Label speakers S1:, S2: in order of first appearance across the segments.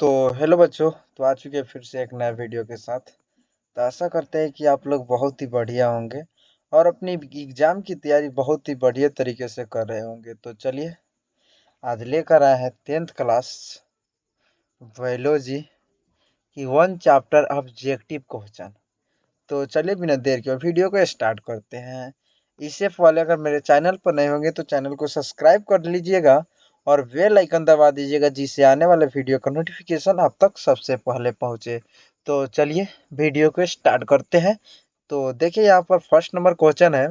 S1: तो हेलो बच्चों। तो आ चुके हैं फिर से एक नए वीडियो के साथ। तो आशा करते हैं कि आप लोग बहुत ही बढ़िया होंगे और अपनी एग्जाम की तैयारी बहुत ही बढ़िया तरीके से कर रहे होंगे। तो चलिए आज लेकर आए हैं 10th क्लास बायोलॉजी की वन चैप्टर ऑब्जेक्टिव क्वेश्चन। तो चलिए बिना देर के वीडियो को स्टार्ट करते हैं। इससे पहले अगर मेरे चैनल पर नए होंगे तो चैनल को सब्सक्राइब कर लीजिएगा और बेल आइकन दबा दीजिएगा, जिससे आने वाले वीडियो का नोटिफिकेशन आप तक सबसे पहले पहुंचे। तो चलिए वीडियो को स्टार्ट करते हैं। तो देखिए यहाँ पर फर्स्ट नंबर क्वेश्चन है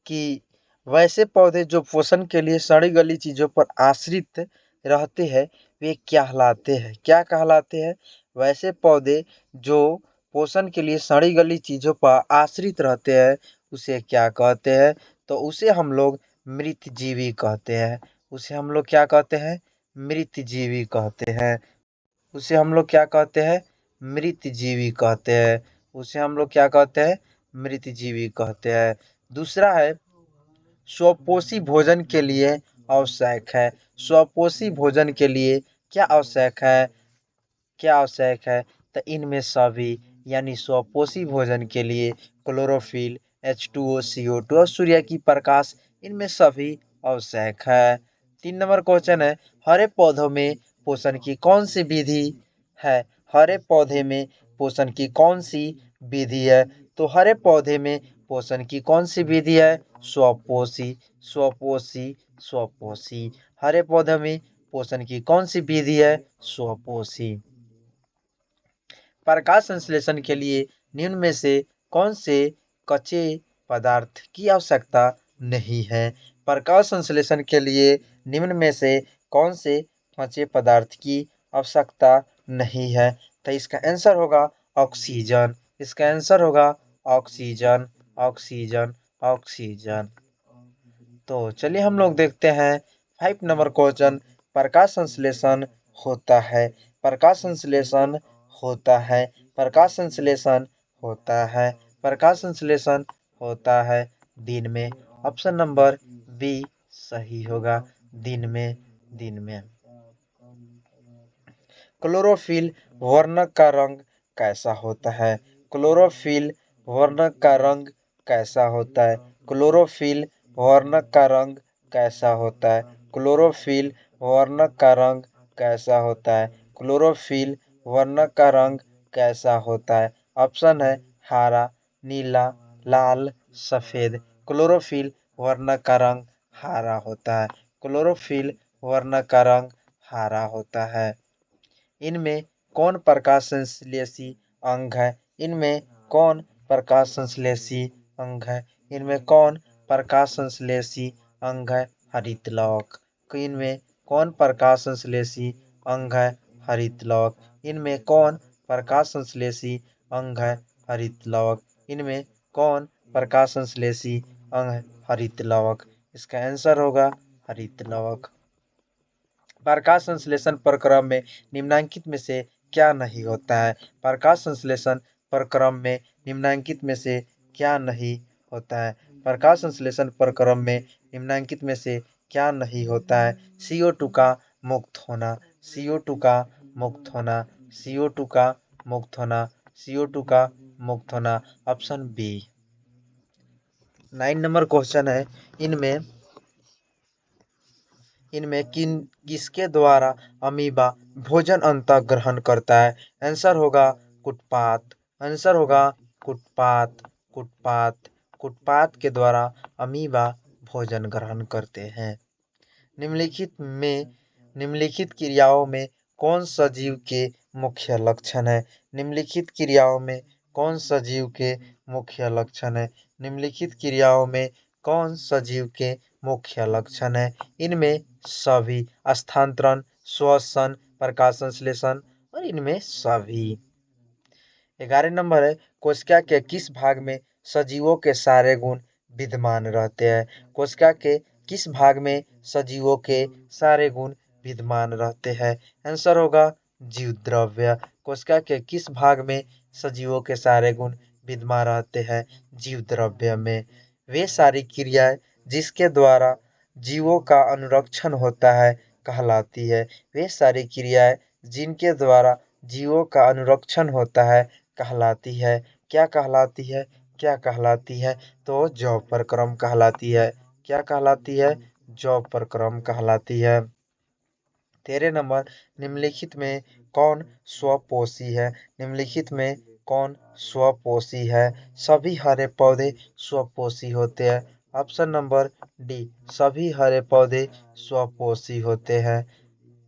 S1: कि वैसे पौधे जो पोषण के लिए सड़ी गली चीज़ों पर आश्रित रहते हैं वे कहलाते हैं। क्या कहलाते हैं? वैसे पौधे जो पोषण के लिए सड़ी गली चीज़ों पर आश्रित रहते हैं उसे क्या कहते हैं? तो उसे हम लोग मृतजीवी कहते हैं। उसे हम लोग क्या कहते हैं? मृतजीवी कहते हैं। उसे हम लोग क्या कहते हैं? मृतजीवी कहते हैं। उसे हम लोग क्या कहते हैं? मृतजीवी कहते हैं। दूसरा है स्वपोषी भोजन के लिए आवश्यक है। स्वपोषी भोजन के लिए क्या आवश्यक है? क्या आवश्यक है? तो इनमें सभी यानी स्वपोषी भोजन के लिए क्लोरोफिल, H2O, CO2 और सूर्य की प्रकाश, इनमें सभी आवश्यक है। 3 नंबर क्वेश्चन है हरे पौधों में पोषण की कौन सी विधि है? हरे पौधे में पोषण की कौन सी विधि है? तो हरे पौधे में पोषण की कौन सी विधि है? स्वपोषी, स्वपोषी, स्वपोषी। हरे पौधे में पोषण की कौन सी विधि है? स्वपोषी। प्रकाश संश्लेषण के लिए निम्न में से कौन से कच्चे पदार्थ की आवश्यकता नहीं है? प्रकाश संश्लेषण के लिए निम्न में से कौन से कच्चे पदार्थ की आवश्यकता नहीं है? तो इसका आंसर होगा ऑक्सीजन। इसका आंसर होगा ऑक्सीजन, ऑक्सीजन, ऑक्सीजन। तो चलिए हम लोग देखते हैं 5 नंबर क्वेश्चन। प्रकाश संश्लेषण होता है। प्रकाश संश्लेषण होता है। प्रकाश संश्लेषण होता है। प्रकाश संश्लेषण होता है दिन में। ऑप्शन नंबर बी सही होगा। दिन में, दिन में। क्लोरोफिल वर्णक का रंग कैसा होता है? क्लोरोफिल वर्णक का रंग कैसा होता है? क्लोरोफिल वर्णक का रंग कैसा होता है? क्लोरोफिल वर्णक का रंग कैसा होता है? क्लोरोफिल वर्णक का रंग कैसा होता है? ऑप्शन है हरा, नीला, लाल, सफेद। क्लोरोफिल वर्णक का रंग हरा होता है। क्लोरोफिल वर्णक का रंग हरा होता है। इनमें कौन प्रकाश संश्लेषी अंग है? इनमें कौन प्रकाश संश्लेषी अंग है? इनमें कौन प्रकाश संश्लेषी अंग है? हरित लवक। इनमें कौन प्रकाश संश्लेषी अंग है? हरित लवक। इनमें कौन प्रकाश संश्लेषी अंग है? हरित लवक। इनमें कौन प्रकाश संश्लेषी अंग है? हरित लवक। इसका आंसर होगा हरित लवक। प्रकाश संश्लेषण प्रक्रम में निम्नलिखित में से क्या नहीं होता है? प्रकाश संश्लेषण प्रक्रम में निम्नलिखित में से क्या नहीं होता है? प्रकाश संश्लेषण प्रक्रम में निम्नलिखित में से क्या नहीं होता है? CO2 का मुक्त होना, CO2 का मुक्त होना, CO2 का मुक्त होना, CO2 का मुक्त होना। Option B. 9 नंबर क्वेश्चन है इनमें इनमें किसके द्वारा अमीबा भोजन अंतः ग्रहण करता है? आंसर होगा कुटपात। आंसर होगा कुटपात, कुटपात, कुटपात के द्वारा अमीबा भोजन ग्रहण करते हैं। निम्नलिखित में निम्नलिखित क्रियाओं में कौन सजीव के मुख्य लक्षण है? निम्नलिखित क्रियाओं में कौन सजीव के मुख्य लक्षण है? निम्नलिखित क्रियाओं में कौन सजीव के मुख्य लक्षण है? इनमें सभी स्थानांतरण, श्वसन, प्रकाश संश्लेषण और इनमें सभी। 11 नंबर है कोशिका के किस भाग में सजीवों के सारे गुण विद्यमान रहते हैं? कोशिका के किस भाग में सजीवों के सारे गुण विद्यमान रहते हैं? आंसर होगा जीव द्रव्य। कोशिका के किस भाग में सजीवों के सारे गुण विद्यमान रहते हैं? जीव द्रव्य में। वे सारी क्रियाएं जिसके द्वारा जीवों का अनुरक्षण होता है कहलाती है। वे सारी क्रियाएं जिनके द्वारा जीवों का अनुरक्षण होता है कहलाती है। क्या कहलाती है? क्या कहलाती है? तो जॉब प्रक्रम कहलाती है। क्या कहलाती है? जॉब प्रक्रम कहलाती है। 13 नंबर, निम्नलिखित में कौन स्वपोषी है? निम्नलिखित में कौन स्वपोषी है? सभी हरे पौधे स्वपोषी होते हैं। ऑप्शन नंबर डी, सभी हरे पौधे स्वपोषी होते हैं।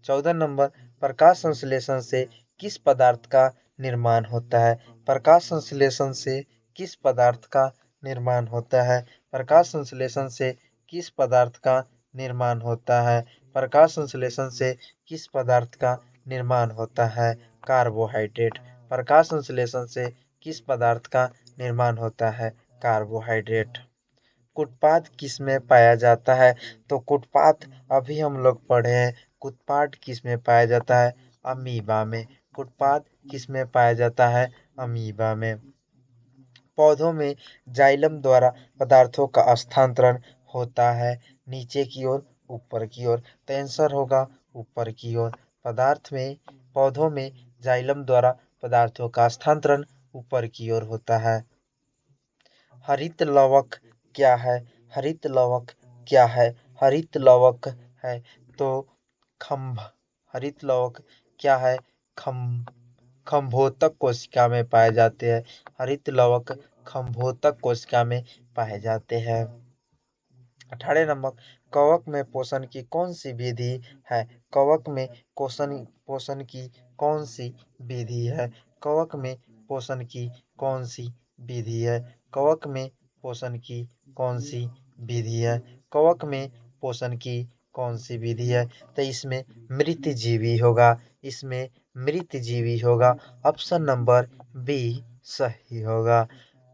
S1: 14 नंबर, प्रकाश संश्लेषण से किस पदार्थ का निर्माण होता है? प्रकाश संश्लेषण से किस पदार्थ का निर्माण होता है? प्रकाश संश्लेषण से किस पदार्थ का निर्माण होता है? प्रकाश संश्लेषण से किस पदार्थ का निर्माण होता है? कार्बोहाइड्रेट। प्रकाश संश्लेषण से किस पदार्थ का निर्माण होता है? कार्बोहाइड्रेट। कुटपाद किस में पाया जाता है? तो कुटपाद अभी हम लोग पढ़े हैं। कुटपाद किस में पाया जाता है? अमीबा में। कुटपाद किस में पाया जाता है? अमीबा में। पौधों में जाइलम द्वारा पदार्थों का स्थानांतरण होता है नीचे की ओर, ऊपर की ओर। तो आंसर होगा ऊपर की ओर। पौधों में जाइलम द्वारा पदार्थों का स्थानांतरण ऊपर की ओर होता है। हरित लवक क्या है? हरित लवक क्या है? हरित लवक है तो खम्भ। हरित लवक क्या है? खम्भोतक कोशिका में पाए जाते हैं। हरित लवक खम्भोतक कोशिका में पाए जाते हैं। 18 नंबर, कवक में पोषण की कौन सी विधि है? कवक में पोषण की कौन सी विधि है? कवक में पोषण की कौन सी विधि है? कवक में पोषण की कौन सी विधि है? कवक में पोषण की कौन सी विधि है? तो इसमें मृत जीवी होगा। इसमें मृत जीवी होगा। ऑप्शन नंबर बी सही होगा।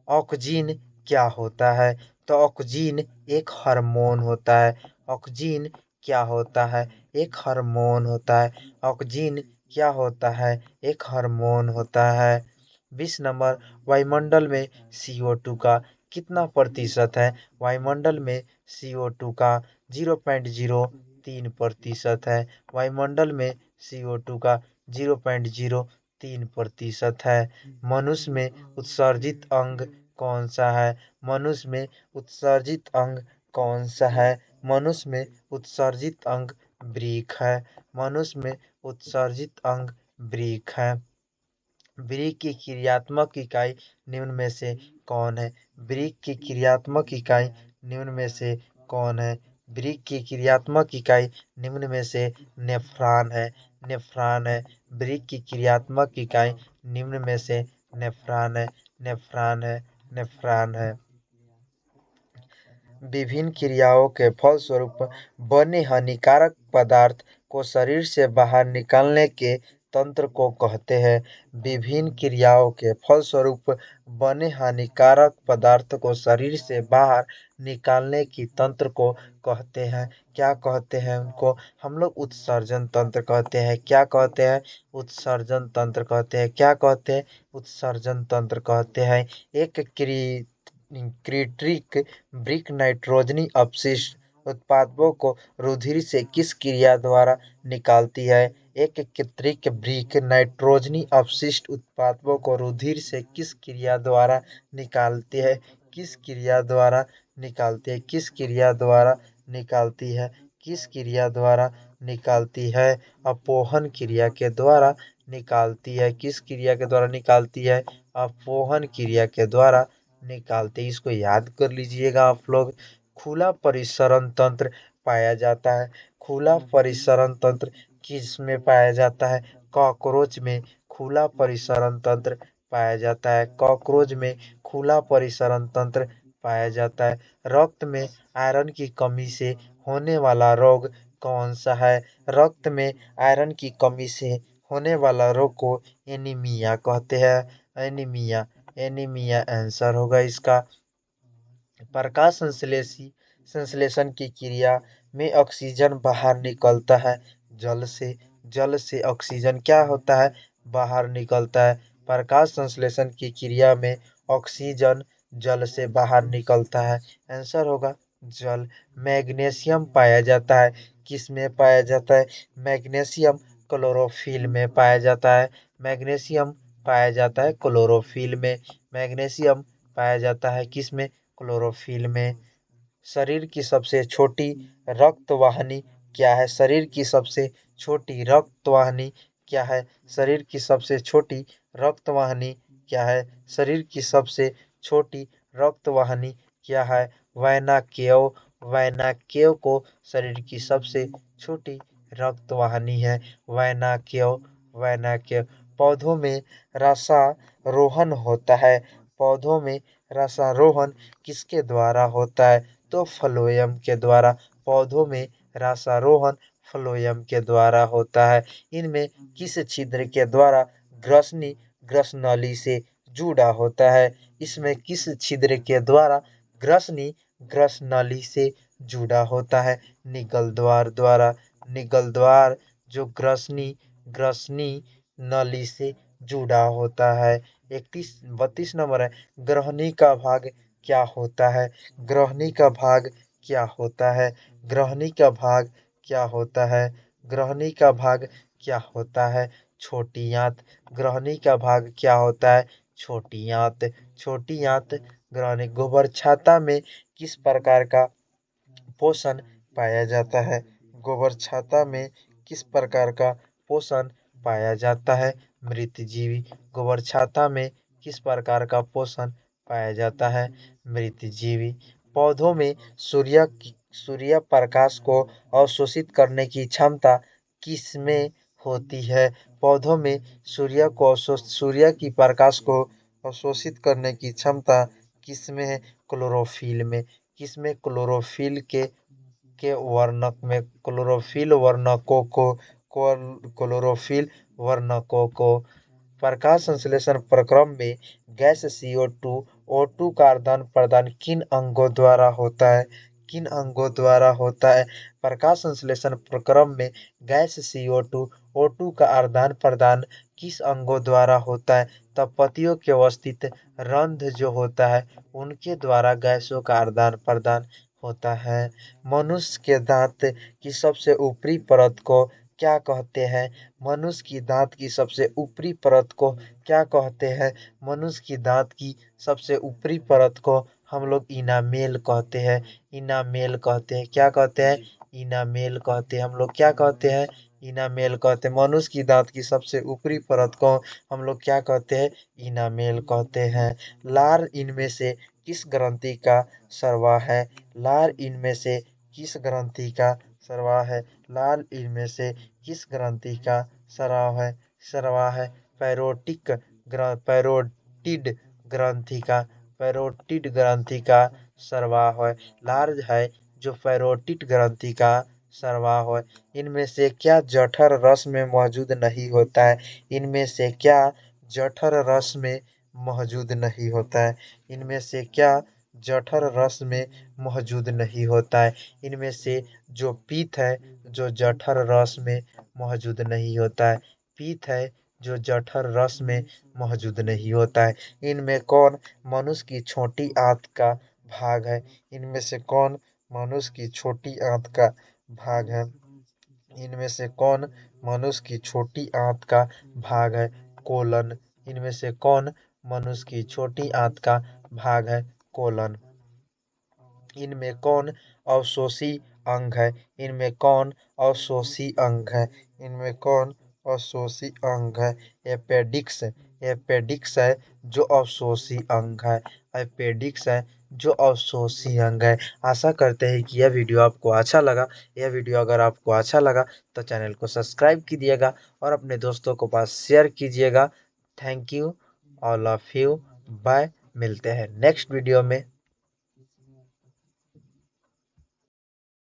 S1: ऑक्जीन क्या होता है? तो ऑक्जीन एक हार्मोन होता है। ऑक्जीन क्या होता है? एक हार्मोन होता है। ऑक्जीन क्या होता है? एक हार्मोन होता है। 20 नंबर, वायुमंडल में CO2 का कितना प्रतिशत है? वायुमंडल में CO2 का 0.03% है। वायुमंडल में CO2 का 0.03% है। मनुष्य में उत्सर्जित अंग कौन सा है? मनुष्य में उत्सर्जित अंग कौन सा है? मनुष्य में उत्सर्जित अंग वृक्क है। मनुष्य में उत्सर्जित अंग वृक्क है। वृक्क की क्रियात्मक इकाई निम्न में से कौन है? वृक्क की क्रियात्मक इकाई निम्न में से कौन है? वृक्क की क्रियात्मक इकाई निम्न में से नेफ्रॉन है। नेफ्रॉन है। वृक्क की क्रियात्मक इकाई निम्न में से नेफ्रॉन है। नेफ्रॉन है। नेफ्रॉन है। विभिन्न क्रियाओं के फलस्वरूप बने हानिकारक पदार्थ को शरीर से बाहर निकालने के तंत्र को कहते हैं। विभिन्न क्रियाओं के फलस्वरूप बने हानिकारक पदार्थ को शरीर से बाहर निकालने की तंत्र को कहते हैं। क्या कहते हैं उनको? हम लोग उत्सर्जन तंत्र कहते हैं। क्या कहते हैं? उत्सर्जन तंत्र कहते हैं। क्या कहते हैं? उत्सर्जन तंत्र कहते हैं। एक क्रिट्रिक ब्रिक नाइट्रोजनी अपशिष्ट उत्पादों को रुधिर से किस क्रिया द्वारा निकालती है? एक कृत्रिक ब्रिक नाइट्रोजनी अपशिष्ट उत्पादों को रुधिर से किस क्रिया द्वारा निकालती है? किस क्रिया द्वारा निकालती है? किस क्रिया द्वारा निकालती है? किस क्रिया द्वारा निकालती है? अपोहन क्रिया के द्वारा निकालती है। किस क्रिया के द्वारा निकालती है? अपोहन क्रिया के द्वारा निकालते हैं। इसको याद कर लीजिएगा आप लोग। खुला परिसरण तंत्र पाया जाता है। खुला परिसरण तंत्र किस में पाया जाता है? कॉकरोच में खुला परिसरण तंत्र पाया जाता है। कॉकरोच में खुला परिसरण तंत्र पाया जाता है। रक्त में आयरन की कमी से होने वाला रोग कौन सा है? रक्त में आयरन की कमी से होने वाला रोग को एनीमिया कहते हैं। एनीमिया। एनीमिया आंसर होगा इसका। प्रकाश संश्लेषण की क्रिया में ऑक्सीजन बाहर निकलता है जल से। जल से ऑक्सीजन क्या होता है? बाहर निकलता है। प्रकाश संश्लेषण की क्रिया में ऑक्सीजन जल से बाहर निकलता है। आंसर होगा जल। मैग्नीशियम पाया जाता है किस में पाया जाता है? मैग्नीशियम क्लोरोफिल में पाया जाता है। मैग्नीशियम पाया जाता है क्लोरोफिल में। मैग्नीशियम पाया जाता है किस में? क्लोरोफिल में। शरीर की सबसे छोटी रक्तवाहिनी क्या है? शरीर की सबसे छोटी रक्तवाहिनी क्या है? शरीर की सबसे छोटी रक्तवाहिनी क्या है? शरीर की सबसे छोटी रक्तवाहिनी क्या है? वेना केव। वेना केव को शरीर की सबसे छोटी रक्तवाहिनी है वेना केव। वेना केव। पौधों में रसारोहण होता है। पौधों में रसारोहण किसके द्वारा होता है? तो फ्लोएम के द्वारा। पौधों में रसारोहण फ्लोएम के द्वारा होता है। इनमें किस छिद्र के द्वारा ग्रसनी ग्रसनली से जुड़ा होता है? इसमें किस छिद्र के द्वारा ग्रसनी ग्रसनली से जुड़ा होता है? निगल द्वार द्वारा। निगल द्वार जो ग्रसनी ग्रसनी नली से जुड़ा होता है। 32 नंबर है, ग्रहणी का भाग क्या होता है? ग्रहणी का भाग क्या होता है? ग्रहणी का भाग क्या होता है? ग्रहणी का भाग क्या होता है? छोटी आंत। ग्रहणी का भाग क्या होता है? छोटी आंत। छोटी आंत ग्रहणी। गोबर छाता में किस प्रकार का पोषण पाया जाता है? गोबर छाता में किस प्रकार का पोषण पाया जाता है? मृतजीवी। गोबर छाता में किस प्रकार का पोषण पाया जाता है? मृतजीवी। पौधों में सूर्य प्रकाश को अवशोषित करने की क्षमता किसमें होती है? पौधों में सूर्य की प्रकाश को अवशोषित करने की क्षमता किसमें है? क्लोरोफिल में। किसमें? क्लोरोफिल के वर्णक में। क्लोरोफिल वर्णकों को क्लोरोफिल वर्णकों को। प्रकाश संश्लेषण प्रक्रम में गैस CO2 O2 का आदान प्रदान किन अंगों द्वारा होता है? किन अंगों द्वारा होता है? प्रकाश संश्लेषण प्रक्रम में गैस CO2 O2 का आदान प्रदान किस अंगों द्वारा होता है? तब पत्तियों के अवस्थित रंध्र जो होता है उनके द्वारा गैसों का आदान प्रदान होता है। मनुष्य के दांत की सबसे ऊपरी परत को क्या कहते हैं? मनुष्य की दांत की सबसे ऊपरी परत को क्या कहते हैं? मनुष्य की दांत की सबसे ऊपरी परत को हम लोग इनामेल कहते हैं। इनामेल कहते हैं। क्या कहते हैं? इनामेल कहते हैं। हम लोग क्या कहते हैं? इनामेल कहते हैं। मनुष्य की दांत की सबसे ऊपरी परत को हम लोग क्या कहते हैं? इनामेल कहते हैं। लार इनमें से किस ग्रंथि का सर्वा है? लार इनमें से किस ग्रंथि का सर्वा है? लाल इनमें से किस ग्रंथि का स्राव है? सर्वा है पैरोटिड ग्रंथि का। पैरोटिड ग्रंथि का सर्वाह है। लार्ज है जो पैरोटिड ग्रंथि का सर्वाह है। इनमें से क्या जठर रस में मौजूद नहीं होता है? इनमें से क्या जठर रस में मौजूद नहीं होता है? इनमें से क्या जठर रस में मौजूद नहीं होता है? इनमें से जो पीत है जो जठर रस में मौजूद नहीं होता है। पीत है जो जठर रस में मौजूद नहीं होता है। इनमें कौन मनुष्य की छोटी आंत का भाग है? इनमें से कौन मनुष्य की छोटी आंत का भाग है? इनमें से कौन मनुष्य की छोटी आंत का भाग है? कोलन। इनमें से कौन मनुष्य की छोटी आंत का भाग है? कोलन। इनमें कौन अवशोषी अंग है? इनमें कौन अवशोषी अंग है? इनमें कौन अवशोषी अंग है? एपेडिक्स। एपेडिक्स है जो अवशोषी अंग है। एपेडिक्स है जो अवशोषी अंग है। आशा करते हैं कि यह वीडियो आपको अच्छा लगा। यह वीडियो अगर आपको अच्छा लगा तो चैनल को सब्सक्राइब कीजिएगा और अपने दोस्तों को पास शेयर कीजिएगा। Thank you all of you. Bye. मिलते हैं नेक्स्ट वीडियो में।